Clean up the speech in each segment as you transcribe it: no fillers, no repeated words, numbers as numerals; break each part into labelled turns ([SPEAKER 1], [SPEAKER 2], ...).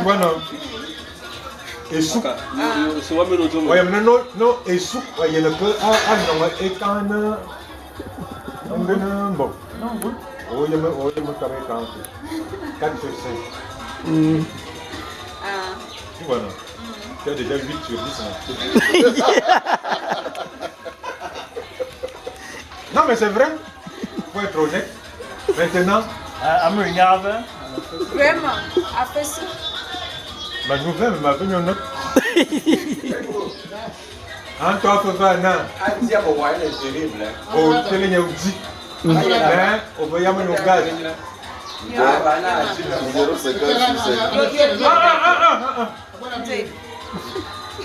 [SPEAKER 1] Bueno. Eso. Oye, no, eso. Oye, le peut non, et quand non, bon. Oye, me carré quand 4 sur 5. Bueno. Tu as déjà 8 sur 10. Non, mais c'est vrai. Faut être honnête. Maintenant.
[SPEAKER 2] Vraiment, après ça.
[SPEAKER 1] Ma nouvelle m'a venu une autre. En toi, tu vas là. Oh, tu es là, mais on va y avoir nos gaz.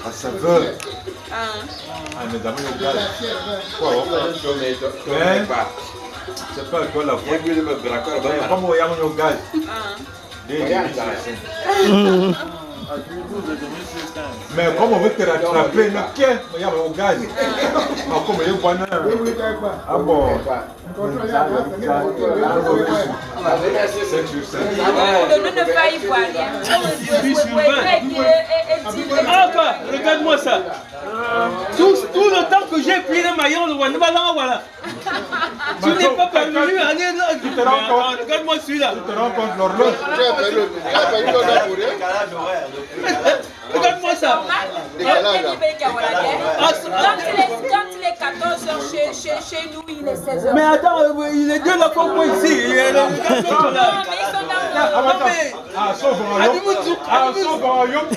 [SPEAKER 1] Ah, ça veut. Ah, mes amis, nos gaz. C'est pas toi la voix. Comment on y a nos gaz? Mais comme on veut te rattraper, il y a au gaz. Comme il y a ah bon.
[SPEAKER 2] Ne pas y voir rien.
[SPEAKER 3] Regarde-moi ça. Tout le temps que j'ai pris le maillot, voilà. Tu n'es pas parvenu à aller là. Regarde-moi celui-là.
[SPEAKER 1] Tu te rends compte l'horloge?
[SPEAKER 3] Regarde-moi ça.
[SPEAKER 2] Quand il est 14h chez nous, il est 16h.
[SPEAKER 3] Mais attends, il est deux là comme moi ici.
[SPEAKER 1] Ah, sauve un royaume.